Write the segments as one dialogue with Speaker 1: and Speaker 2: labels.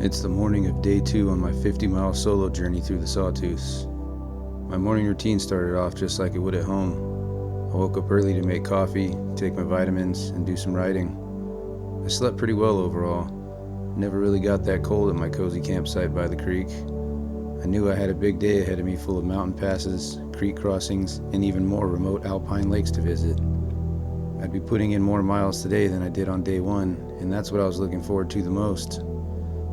Speaker 1: It's the morning of day 2 on my 50-mile solo journey through the Sawtooths. My morning routine started off just like it would at home. I woke up early to make coffee, take my vitamins, and do some riding. I slept pretty well overall. Never really got that cold at my cozy campsite by the creek. I knew I had a big day ahead of me full of mountain passes, creek crossings, and even more remote alpine lakes to visit. I'd be putting in more miles today than I did on day 1, and that's what I was looking forward to the most.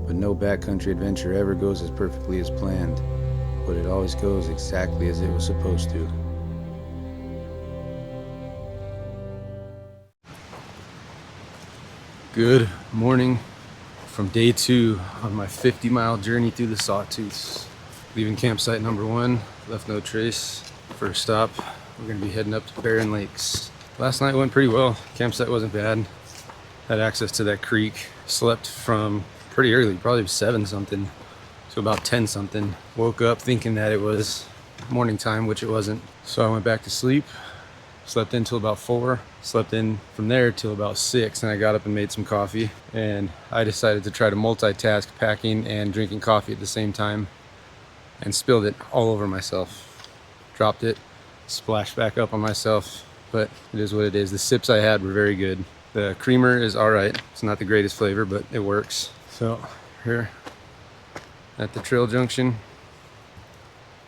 Speaker 1: But no backcountry adventure ever goes as perfectly as planned, but it always goes exactly as it was supposed to. Good morning from day 2 on my 50-mile journey through the Sawtooths. Leaving campsite number 1, left no trace. First stop, we're gonna be heading up to Barren Lakes. Last night went pretty well. Campsite wasn't bad. Had access to that creek. Slept from pretty early, probably 7 something to about 10 something. Woke up thinking that it was morning time, which it wasn't. So I went back to sleep, slept in till about 4, slept in from there till about 6, and I got up and made some coffee. And I decided to try to multitask packing and drinking coffee at the same time, and spilled it all over myself. Dropped it, splashed back up on myself, but it is what it is. The sips I had were very good. The creamer is all right. It's not the greatest flavor, but it works. So here at the trail junction,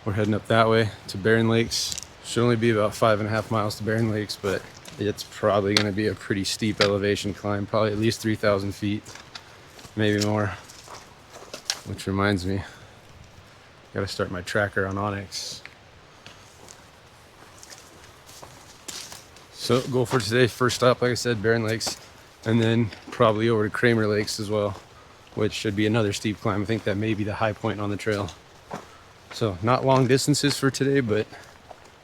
Speaker 1: we're heading up that way to Barren Lakes. Should only be about 5.5 miles to Barren Lakes, but it's probably going to be a pretty steep elevation climb, probably at least 3,000 feet, maybe more. Which reminds me, got to start my tracker on Onyx. So goal for today, first stop, like I said, Barren Lakes, and then probably over to Kramer Lakes as well, which should be another steep climb. I think that may be the high point on the trail. So not long distances for today, but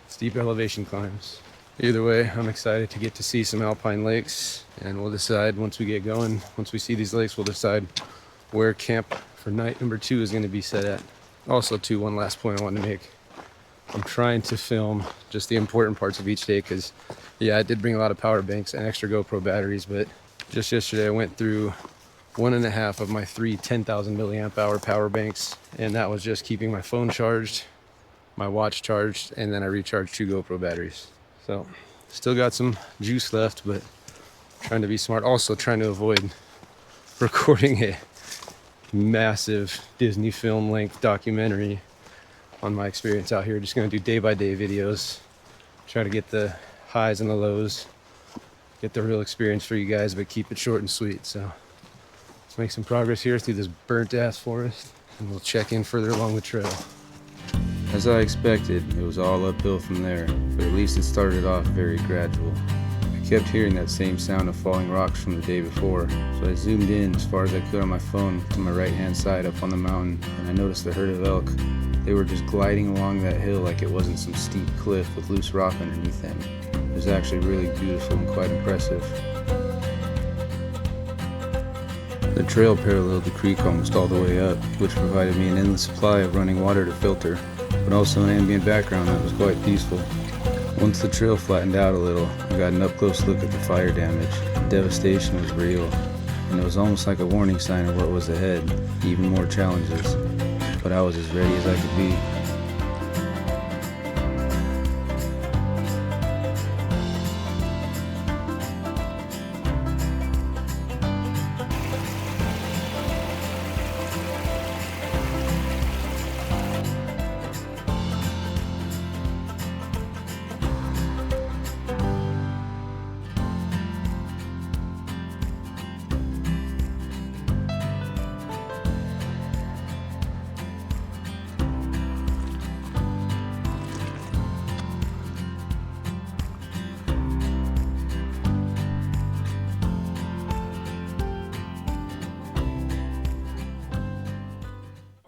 Speaker 1: steep elevation climbs. Either way, I'm excited to get to see some alpine lakes, and we'll decide once we get going, once we see these lakes, we'll decide where camp for night number 2 is going to be set at. Also, too, one last point I want to make. I'm trying to film just the important parts of each day because, yeah, I did bring a lot of power banks and extra GoPro batteries, but just yesterday I went through 1.5 of my 3 10,000 milliamp hour power banks, and that was just keeping my phone charged, my watch charged, and then I recharged 2 GoPro batteries. So still got some juice left, but trying to be smart. Also trying to avoid recording a massive Disney film length documentary on my experience out here. Just gonna do day-by-day videos, try to get the highs and the lows, get the real experience for you guys, but keep it short and sweet. So let's make some progress here through this burnt ass forest, and we'll check in further along the trail. As I expected, it was all uphill from there, but at least it started off very gradual. I kept hearing that same sound of falling rocks from the day before, so I zoomed in as far as I could on my phone to my right hand side up on the mountain, and I noticed the herd of elk. They were just gliding along that hill like it wasn't some steep cliff with loose rock underneath them. It was actually really beautiful and quite impressive. The trail paralleled the creek almost all the way up, which provided me an endless supply of running water to filter, but also an ambient background that was quite peaceful. Once the trail flattened out a little, I got an up-close look at the fire damage. The devastation was real, and it was almost like a warning sign of what was ahead, even more challenges. But I was as ready as I could be.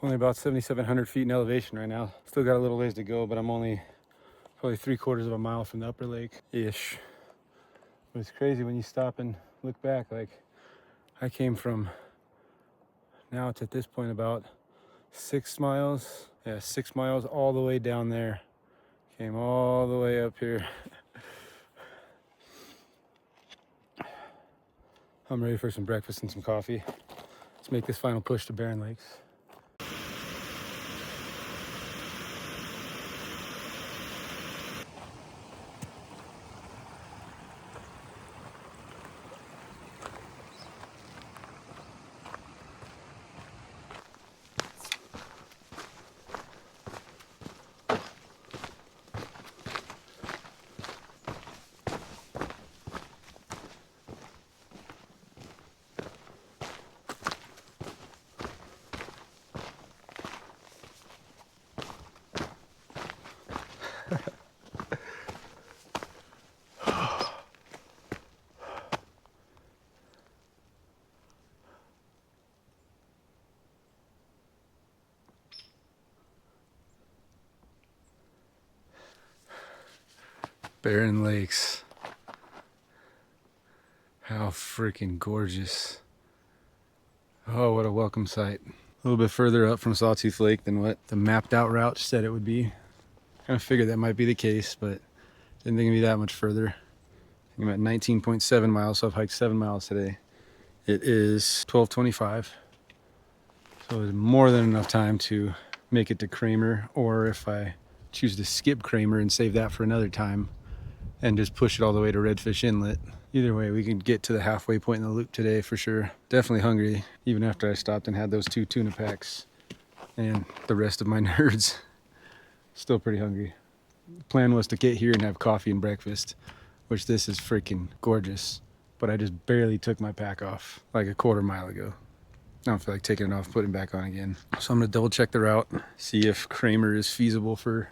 Speaker 1: Only about 7,700 feet in elevation right now. Still got a little ways to go, but I'm only probably 3/4 of a mile from the upper lake-ish. But it's crazy when you stop and look back. Like, I came from, now it's at this point about 6 miles. Yeah, 6 miles all the way down there. Came all the way up here. I'm ready for some breakfast and some coffee. Let's make this final push to Barren Lakes. Barren Lakes. How freaking gorgeous. Oh, what a welcome sight. A little bit further up from Sawtooth Lake than what the mapped out route said it would be. Kind of figured that might be the case, but didn't think it'd be that much further. I'm at 19.7 miles, so I've hiked 7 miles today. It is 12:25, so it's more than enough time to make it to Kramer, or if I choose to skip Kramer and save that for another time and just push it all the way to Redfish Inlet. Either way, we can get to the halfway point in the loop today for sure. Definitely hungry, even after I stopped and had those 2 tuna packs and the rest of my nerds. Still pretty hungry. The plan was to get here and have coffee and breakfast, which this is freaking gorgeous. But I just barely took my pack off like a quarter mile ago. I don't feel like taking it off, putting it back on again. So I'm gonna double check the route, see if Kramer is feasible for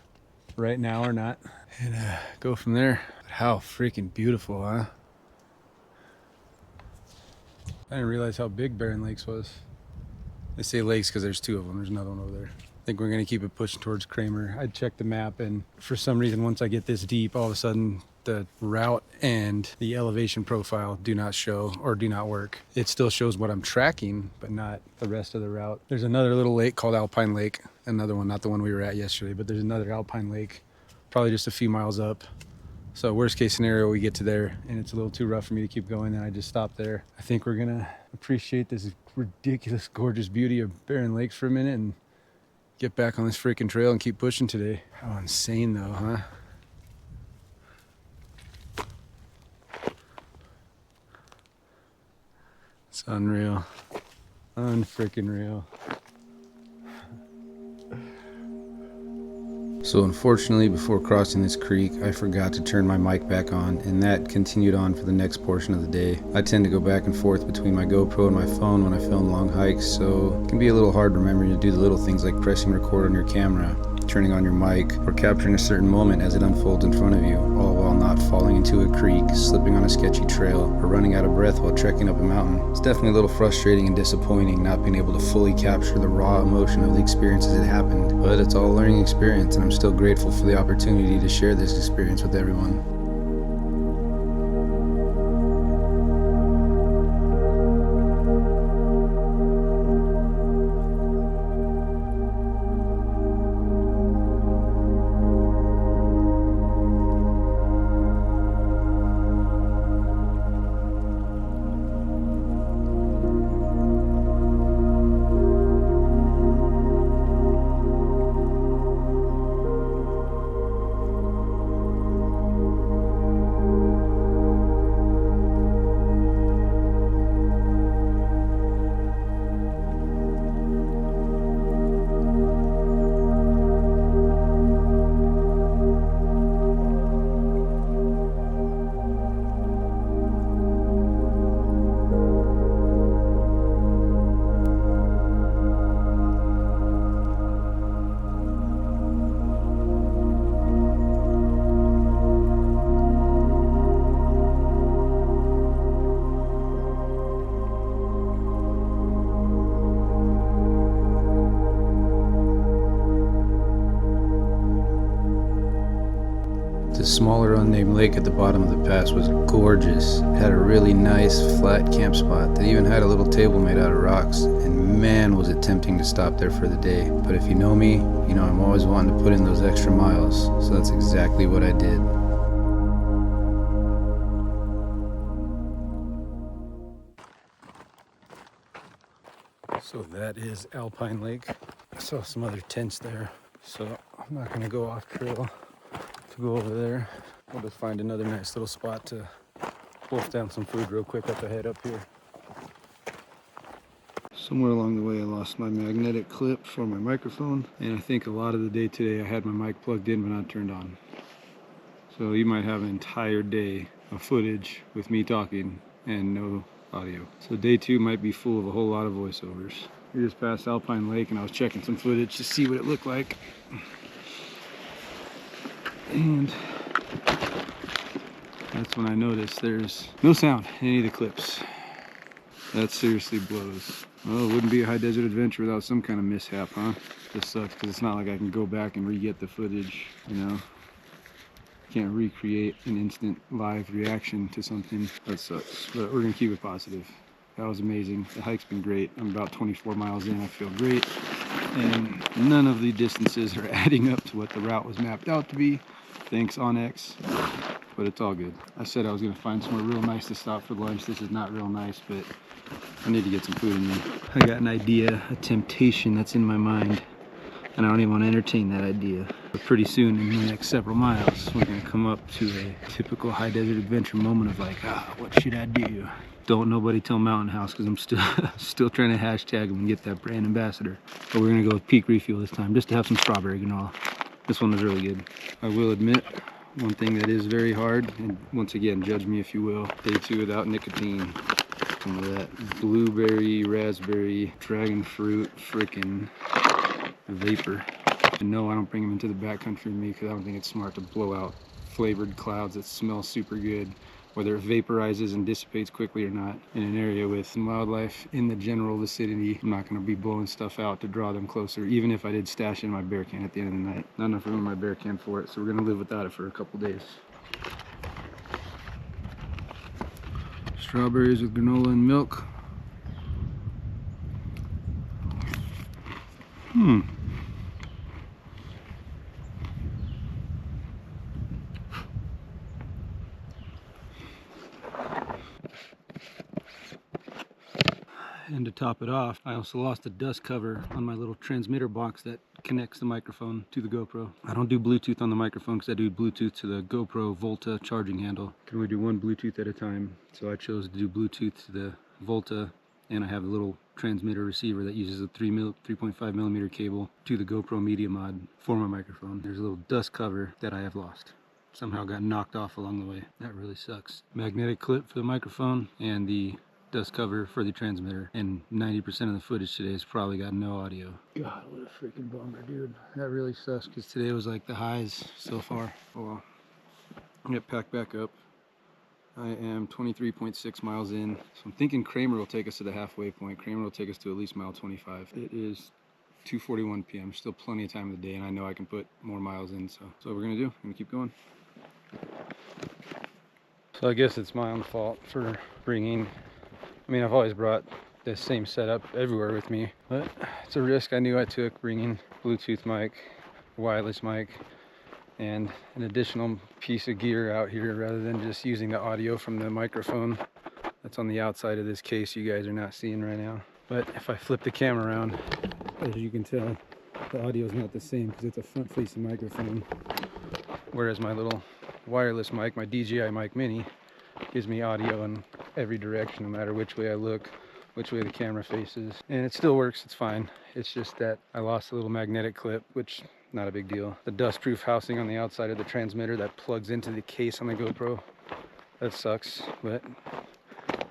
Speaker 1: right now or not, and go from there. But how freaking beautiful, huh? I didn't realize how big Barren Lakes was. They say lakes because there's 2 of them. There's another one over there. I think we're gonna keep it pushing towards Kramer. I checked the map, and for some reason, once I get this deep, all of a sudden the route and the elevation profile do not show or do not work. It still shows what I'm tracking, but not the rest of the route. There's another little lake called Alpine Lake. Another one, not the one we were at yesterday, but there's another Alpine Lake, probably just a few miles up. So worst case scenario, we get to there and it's a little too rough for me to keep going, and I just stop there. I think we're gonna appreciate this ridiculous, gorgeous beauty of Barren Lakes for a minute and get back on this freaking trail and keep pushing today. How insane though, huh? It's unreal. Unfreaking real. So unfortunately, before crossing this creek, I forgot to turn my mic back on, and that continued on for the next portion of the day. I tend to go back and forth between my GoPro and my phone when I film long hikes, so it can be a little hard remembering to do the little things like pressing record on your camera, turning on your mic, or capturing a certain moment as it unfolds in front of you, all while not falling into a creek, slipping on a sketchy trail, or running out of breath while trekking up a mountain. It's definitely a little frustrating and disappointing not being able to fully capture the raw emotion of the experience as it happened, but it's all a learning experience, and I'm still grateful for the opportunity to share this experience with everyone. The smaller unnamed lake at the bottom of the pass was gorgeous. It had a really nice flat camp spot that even had a little table made out of rocks, and man was it tempting to stop there for the day. But if you know me, you know I'm always wanting to put in those extra miles, so that's exactly what I did. So that is Alpine Lake. I saw some other tents there, so I'm not gonna go off trail to go over there. I'll just find another nice little spot to wolf down some food real quick up ahead up here. Somewhere along the way I lost my magnetic clip for my microphone, and I think a lot of the day today I had my mic plugged in but not turned on. So you might have an entire day of footage with me talking and no audio. So day 2 might be full of a whole lot of voiceovers. We just passed Alpine Lake and I was checking some footage to see what it looked like. And that's when I noticed there's no sound in any of the clips. That seriously blows. Well, it wouldn't be a high desert adventure without some kind of mishap, huh? This sucks because it's not like I can go back and re-get the footage, you know? Can't recreate an instant live reaction to something. That sucks, but we're gonna keep it positive. That was amazing. The hike's been great. I'm about 24 miles in. I feel great. And none of the distances are adding up to what the route was mapped out to be. Thanks, Onyx. But it's all good. I said I was gonna find somewhere real nice to stop for lunch. This is not real nice, but I need to get some food in me. I got an idea, a temptation that's in my mind, and I don't even want to entertain that idea. But pretty soon, in the next several miles, we're gonna come up to a typical high desert adventure moment of like, what should I do? Don't nobody tell Mountain House, because I'm still trying to hashtag them and get that brand ambassador. But we're gonna go with Peak Refuel this time, just to have some strawberry granola. This one was really good. I will admit, one thing that is very hard, and once again, judge me if you will, day 2 without nicotine. Some of that blueberry, raspberry, dragon fruit, frickin' vapor. And no, I don't bring them into the backcountry with me because I don't think it's smart to blow out flavored clouds that smell super good, whether it vaporizes and dissipates quickly or not. In an area with some wildlife in the general vicinity, I'm not going to be blowing stuff out to draw them closer, even if I did stash in my bear can at the end of the night. Not enough room in my bear can for it, so we're going to live without it for a couple days. Strawberries with granola and milk. And to top it off, I also lost a dust cover on my little transmitter box that connects the microphone to the GoPro. I don't do Bluetooth on the microphone because I do Bluetooth to the GoPro Volta charging handle. Can we do one Bluetooth at a time? So I chose to do Bluetooth to the Volta, and I have a little transmitter receiver that uses a 3.5 millimeter cable to the GoPro Media Mod for my microphone. There's a little dust cover that I have lost. Somehow got knocked off along the way. That really sucks. Magnetic clip for the microphone and the dust cover for the transmitter, and 90% of the footage today has probably got no audio. God, what a freaking bummer, dude. That really sucks because today was like the highs so far. Oh well. I'm gonna pack back up. I am 23.6 miles in, so I'm thinking Kramer will take us to the halfway point. Kramer will take us to at least mile 25. It is 2:41 p.m. Still plenty of time of the day, and I know I can put more miles in, so that's what we're gonna do. I'm gonna keep going. So I guess it's my own fault for bringing, I mean, I've always brought this same setup everywhere with me, but it's a risk I knew I took, bringing Bluetooth mic, wireless mic, and an additional piece of gear out here rather than just using the audio from the microphone that's on the outside of this case you guys are not seeing right now. But if I flip the camera around, as you can tell, the audio is not the same because it's a front-facing microphone, whereas my little wireless mic, my DJI Mic Mini, gives me audio in every direction, no matter which way I look, which way the camera faces, and it still works. It's fine. It's just that I lost a little magnetic clip, which not a big deal. The dust-proof housing on the outside of the transmitter that plugs into the case on the GoPro, that sucks, but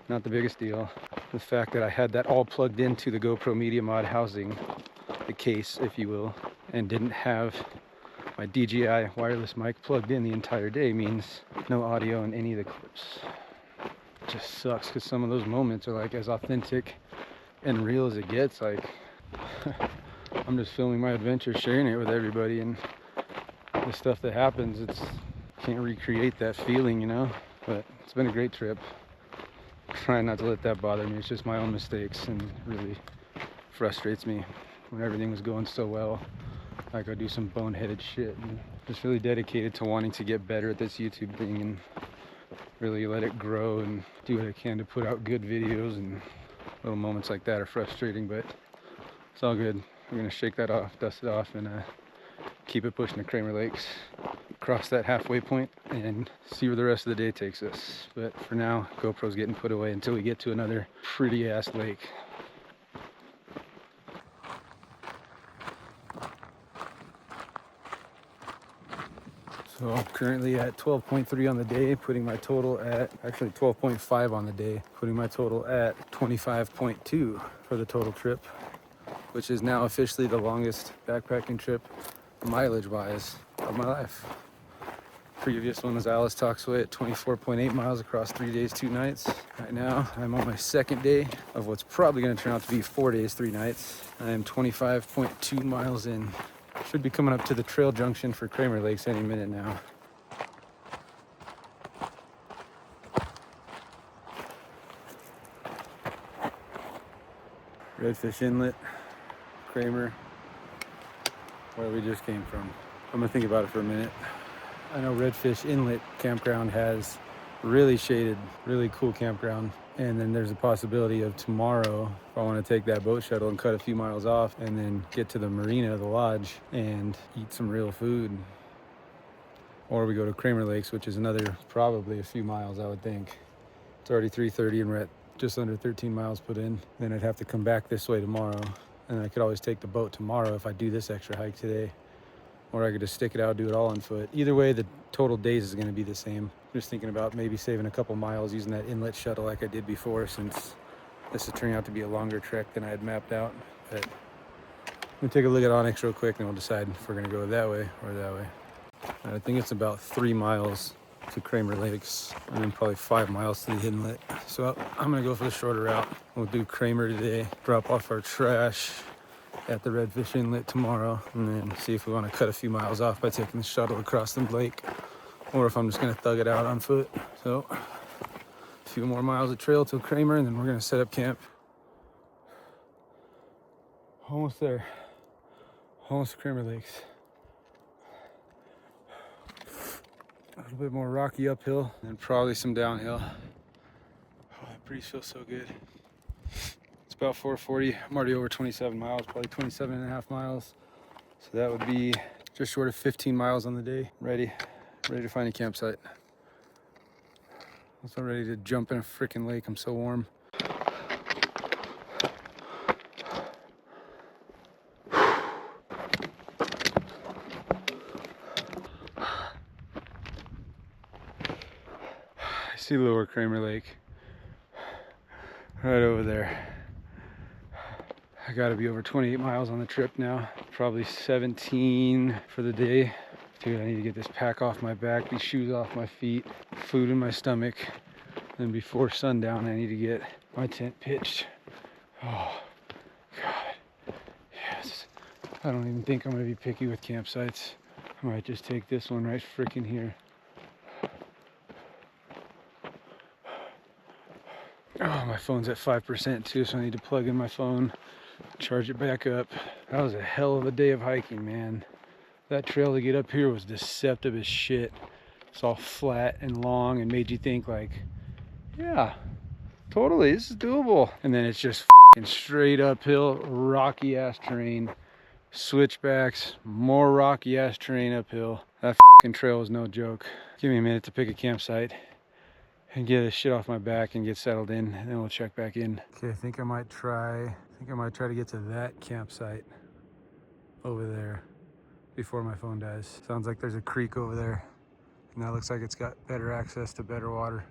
Speaker 1: not the biggest deal. The fact that I had that all plugged into the GoPro Media Mod housing, the case if you will, and didn't have my DJI wireless mic plugged in the entire day means no audio in any of the clips. It just sucks because some of those moments are like as authentic and real as it gets. Like I'm just filming my adventure, sharing it with everybody, and the stuff that happens, it's can't recreate that feeling, you know. But it's been a great trip. Trying not to let that bother me. It's just my own mistakes, and really frustrates me when everything was going so well. I go do some boneheaded shit, and just really dedicated to wanting to get better at this YouTube thing and really let it grow and do what I can to put out good videos and Little moments like that are frustrating, but it's all good. I'm gonna shake that off, dust it off, and keep it pushing to Kramer Lakes, cross that halfway point, and see where the rest of the day takes us. But for now, GoPro's getting put away until we get to another pretty ass lake. So I'm currently at 12.3 on the day, putting my total at, actually 12.5 on the day, putting my total at 25.2 for the total trip, which is now officially the longest backpacking trip, mileage-wise, of my life. Previous one was Alice Talksway at 24.8 miles across 3 days, 2 nights. Right now, I'm on my second day of what's probably gonna turn out to be 4 days, 3 nights. I am 25.2 miles in. Should be coming up to the trail junction for Kramer Lakes any minute now. Redfish Inlet, Kramer, where we just came from. I'm gonna think about it for a minute. I know Redfish Inlet campground has really shaded, really cool campground. And then there's a possibility of tomorrow, if I want to take that boat shuttle and cut a few miles off and then get to the marina, the lodge, and eat some real food. Or we go to Kramer Lakes, which is another probably a few miles, I would think. It's already 3:30 and we're at just under 13 miles put in. Then I'd have to come back this way tomorrow. And I could always take the boat tomorrow if I do this extra hike today. Or I could just stick it out, do it all on foot. Either way, the total days is going to be the same. Just thinking about maybe saving a couple miles using that inlet shuttle like I did before, since this is turning out to be a longer trek than I had mapped out. But we'll take a look at Onyx real quick and we'll decide if we're going to go that way or that way. I think it's about 3 miles to Kramer Lakes and then probably 5 miles to the inlet. So I'm going to go for the shorter route. We'll do Kramer today, drop off our trash at the Redfish Inlet tomorrow, and then see if we want to cut a few miles off by taking the shuttle across the lake, or if I'm just going to thug it out on foot. So a few more miles of trail till Kramer, and then we're going to set up camp. Almost there. Almost to Kramer Lakes. A little bit more rocky uphill and probably some downhill. Oh, that breeze feels so good. It's about 4:40. I'm already over 27 miles, probably 27 and a half miles. So that would be just short of 15 miles on the day. Ready to find a campsite. I'm so ready to jump in a freaking lake. I'm so warm. I see Lower Kramer Lake right over there. I gotta be over 28 miles on the trip now, probably 17 for the day. Dude, I need to get this pack off my back, these shoes off my feet, food in my stomach. Then before sundown, I need to get my tent pitched. Oh, God, yes. I don't even think I'm gonna be picky with campsites. I might just take this one right freaking here. Oh, my phone's at 5% too, so I need to plug in my phone, charge it back up. That was a hell of a day of hiking, man. That trail to get up here was deceptive as shit. It's all flat and long and made you think like, yeah, totally, this is doable. And then it's just f***ing straight uphill, rocky ass terrain, switchbacks, more rocky ass terrain uphill. That f***ing trail was no joke. Give me a minute to pick a campsite and get this shit off my back and get settled in, and then we'll check back in. Okay, I think I might try to get to that campsite over there before my phone dies. Sounds like there's a creek over there, and that looks like it's got better access to better water.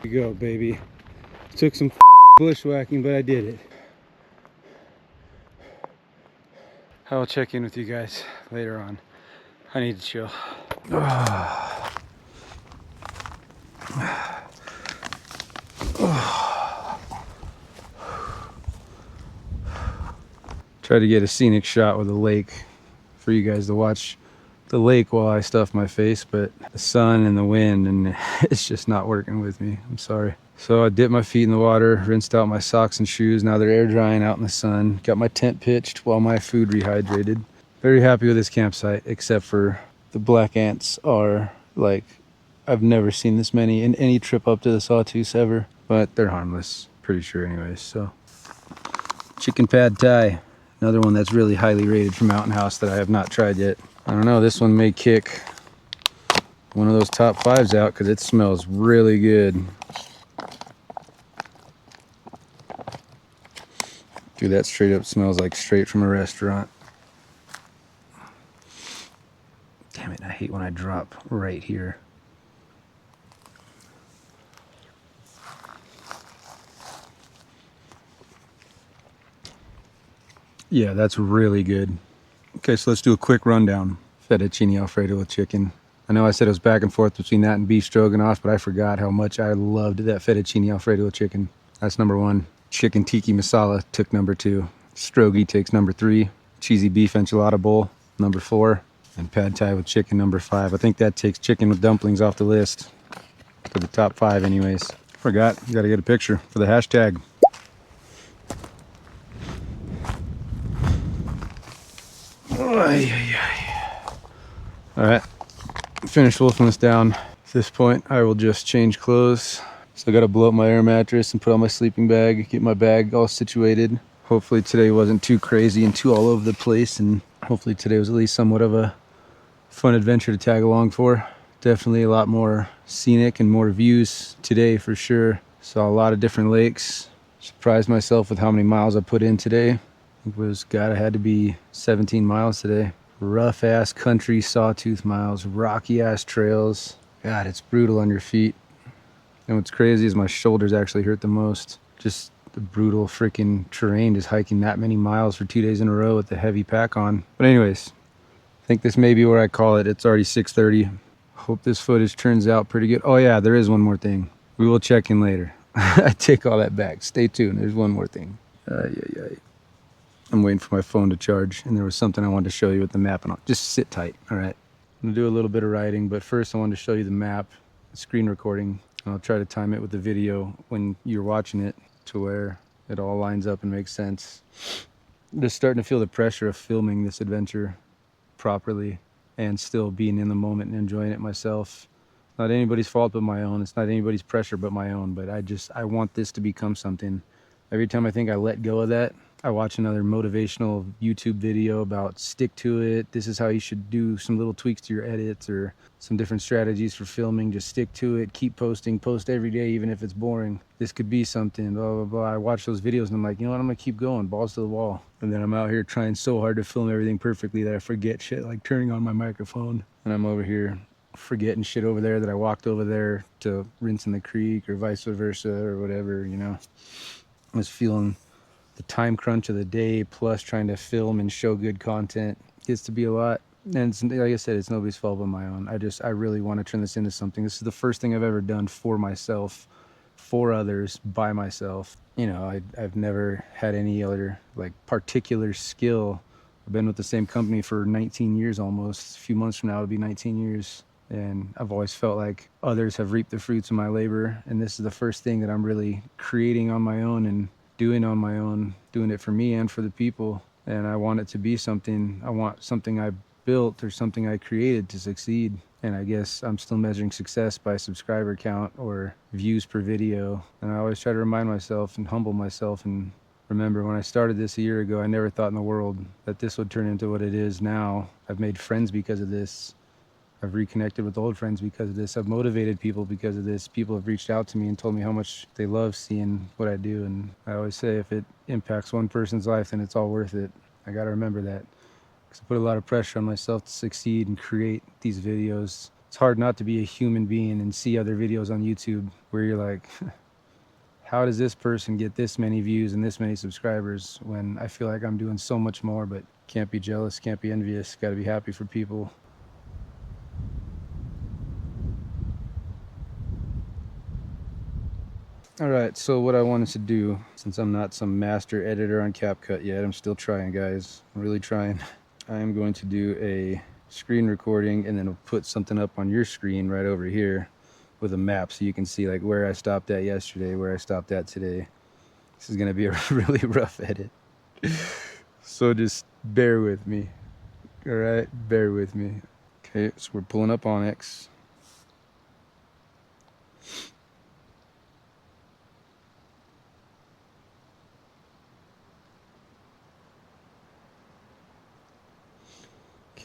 Speaker 1: Here you go, baby. Took some bushwhacking, but I did it. I will check in with you guys later on. I need to chill. Try to get a scenic shot with a lake for you guys to watch the lake while I stuff my face, but the sun and the wind, and it's just not working with me. I'm sorry. So I dipped my feet in the water, rinsed out my socks and shoes. Now they're air drying out in the sun. Got my tent pitched while my food rehydrated. Very happy with this campsite, except for the black ants are like, I've never seen this many in any trip up to the Sawtooths ever, but they're harmless, pretty sure anyways. So chicken pad thai, another one that's really highly rated from Mountain House that I have not tried yet. I don't know, this one may kick one of those top 5s out because it smells really good. Dude, that straight up smells like straight from a restaurant. Damn it, I hate when I drop right here. Yeah, that's really good. Okay, so let's do a quick rundown. Fettuccine Alfredo with chicken. I know I said it was back and forth between that and beef stroganoff, but I forgot how much I loved that fettuccine Alfredo with chicken. That's number 1. Chicken tikka masala took number 2. Strogi takes number 3. Cheesy beef enchilada bowl, number 4. And pad thai with chicken, number 5. I think that takes chicken with dumplings off the list. For the top 5 anyways. Forgot, you gotta get a picture for the hashtag. All right, finished wolfing this down. At this point, I will just change clothes. So I gotta blow up my air mattress and put on my sleeping bag, get my bag all situated. Hopefully today wasn't too crazy and too all over the place, and hopefully today was at least somewhat of a fun adventure to tag along for. Definitely a lot more scenic and more views today for sure. Saw a lot of different lakes. Surprised myself with how many miles I put in today. It was, God, it had to be 17 miles today. Rough ass country sawtooth miles, rocky ass trails. God, it's brutal on your feet. And what's crazy is my shoulders actually hurt the most. Just the brutal freaking terrain, just hiking that many miles for 2 days in a row with the heavy pack on. But anyways, I think this may be where I call it. It's already 6:30. Hope this footage turns out pretty good. Oh yeah, there is one more thing. We will check in later. I take all that back. Stay tuned. There's one more thing. I'm waiting for my phone to charge, and there was something I wanted to show you with the map and all. Just sit tight, all right? I'm gonna do a little bit of writing, but first I wanted to show you the map, the screen recording. I'll try to time it with the video when you're watching it to where it all lines up and makes sense. I'm just starting to feel the pressure of filming this adventure properly and still being in the moment and enjoying it myself. Not anybody's fault but my own. It's not anybody's pressure but my own, but I want this to become something. Every time I think I let go of that, I watch another motivational YouTube video about stick to it. This is how you should do some little tweaks to your edits or some different strategies for filming. Just stick to it. Keep posting. Post every day, even if it's boring. This could be something, blah, blah, blah. I watch those videos and I'm like, you know what? I'm going to keep going. Balls to the wall. And then I'm out here trying so hard to film everything perfectly that I forget shit, like turning on my microphone. And I'm over here forgetting shit over there that I walked over there to rinse in the creek or vice versa or whatever, you know. I was feeling the time crunch of the day, plus trying to film and show good content gets to be a lot. And it's, like I said, it's nobody's fault but my own. I really want to turn this into something. This is the first thing I've ever done for myself, for others, by myself. You know, I've never had any other like particular skill. I've been with the same company for 19 years almost. A few months from now it'll be 19 years. And I've always felt like others have reaped the fruits of my labor. And this is the first thing that I'm really creating on my own and doing on my own, doing it for me and for the people. And I want it to be something, I want something I built or something I created to succeed. And I guess I'm still measuring success by subscriber count or views per video. And I always try to remind myself and humble myself and remember when I started this a year ago, I never thought in the world that this would turn into what it is now. I've made friends because of this. I've reconnected with old friends because of this. I've motivated people because of this. People have reached out to me and told me how much they love seeing what I do. And I always say if it impacts one person's life, then it's all worth it. I got to remember that. Because I put a lot of pressure on myself to succeed and create these videos. It's hard not to be a human being and see other videos on YouTube where you're like, how does this person get this many views and this many subscribers when I feel like I'm doing so much more, but can't be jealous, can't be envious, got to be happy for people. All right, so what I wanted to do, since I'm not some master editor on CapCut yet, I'm still trying, guys. I'm really trying. I am going to do a screen recording and then I'll put something up on your screen right over here with a map so you can see like where I stopped at yesterday, where I stopped at today. This is going to be a really rough edit. So just bear with me. All right, bear with me. Okay, so we're pulling up Onyx.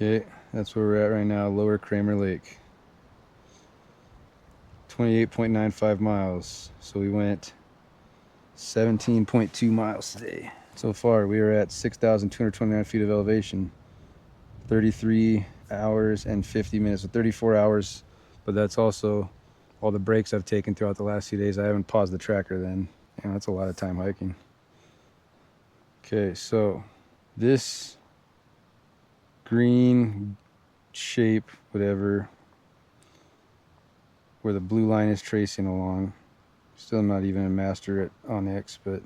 Speaker 1: Okay, that's where we're at right now, Lower Kramer Lake. 28.95 miles. So we went 17.2 miles today. So far, we are at 6,229 feet of elevation. 33 hours and 50 minutes, so 34 hours. But that's also all the breaks I've taken throughout the last few days. I haven't paused the tracker then. And that's a lot of time hiking. Okay, so this green shape, whatever, where the blue line is tracing along. Still not even a master at Onyx, but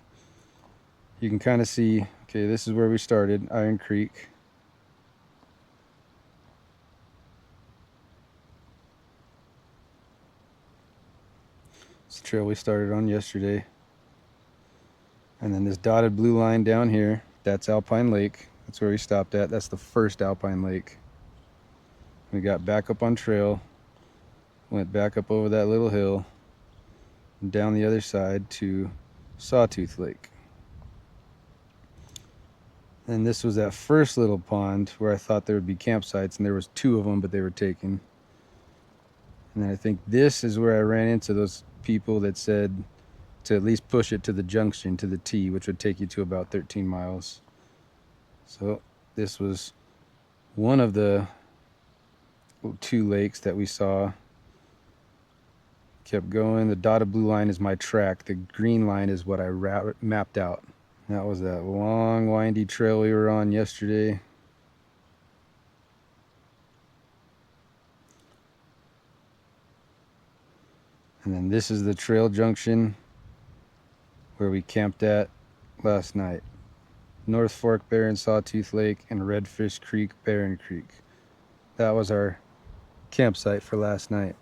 Speaker 1: you can kind of see, okay, this is where we started, Iron Creek. It's the trail we started on yesterday. And then this dotted blue line down here, that's Alpine Lake. That's where we stopped at. That's the first Alpine Lake. We got back up on trail, went back up over that little hill, and down the other side to Sawtooth Lake. And this was that first little pond where I thought there would be campsites, and there was 2 of them, but they were taken. And then I think this is where I ran into those people that said to at least push it to the junction, to the T, which would take you to about 13 miles. So this was one of the 2 lakes that we saw. Kept going. The dotted blue line is my track. The green line is what I mapped out. That was that long, windy trail we were on yesterday. And then this is the trail junction where we camped at last night. North Fork, Barren, Sawtooth Lake, and Redfish Creek, Barren Creek. That was our campsite for last night.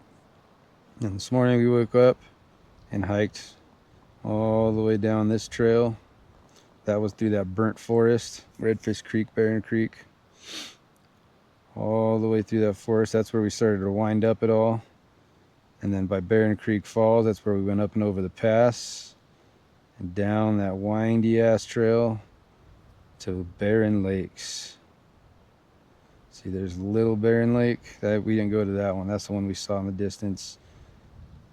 Speaker 1: And this morning we woke up and hiked all the way down this trail. That was through that burnt forest, Redfish Creek, Barren Creek. All the way through that forest. That's where we started to wind up it all. And then by Barren Creek Falls, that's where we went up and over the pass and down that windy ass trail to Barren Lakes. See, there's Little Barren Lake. We didn't go to that one. That's the one we saw in the distance.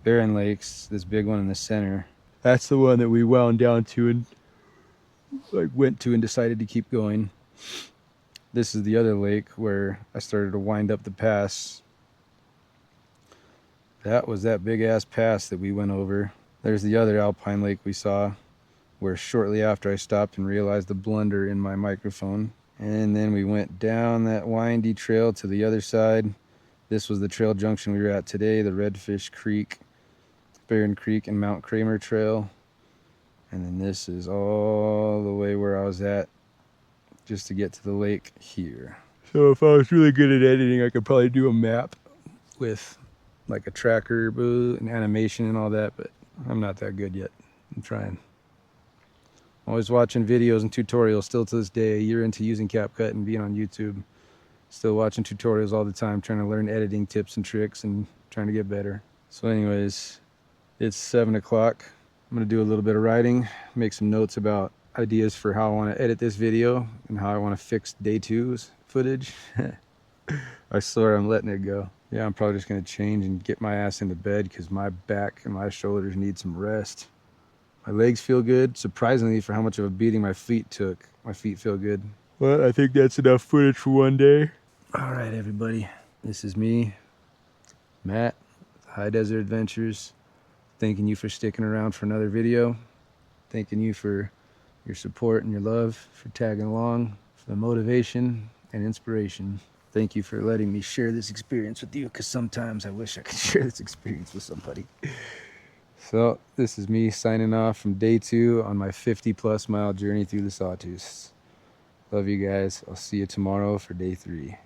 Speaker 1: Barren Lakes, this big one in the center. That's the one that we wound down to and went to and decided to keep going. This is the other lake where I started to wind up the pass. That was that big ass pass that we went over. There's the other alpine lake we saw, where shortly after I stopped and realized the blunder in my microphone. And then we went down that windy trail to the other side. This was the trail junction we were at today, the Redfish Creek, Barren Creek, and Mount Kramer Trail. And then this is all the way where I was at just to get to the lake here. So if I was really good at editing, I could probably do a map with like a tracker, and animation and all that, but I'm not that good yet. I'm trying. Always watching videos and tutorials still to this day, a year into using CapCut and being on YouTube. Still watching tutorials all the time, trying to learn editing tips and tricks and trying to get better. So anyways, it's 7 o'clock. I'm gonna do a little bit of writing, make some notes about ideas for how I wanna edit this video and how I wanna fix day 2's footage. I swear I'm letting it go. Yeah, I'm probably just gonna change and get my ass into bed because my back and my shoulders need some rest. My legs feel good, surprisingly, for how much of a beating my feet took. My feet feel good. Well, I think that's enough footage for one day. All right, everybody. This is me, Matt, with High Desert Adventures. Thanking you for sticking around for another video. Thanking you for your support and your love, for tagging along, for the motivation and inspiration. Thank you for letting me share this experience with you, because sometimes I wish I could share this experience with somebody.
Speaker 2: So this is me signing off from day 2 on my 50+ mile journey through the Sawtooths. Love you guys. I'll see you tomorrow for day 3.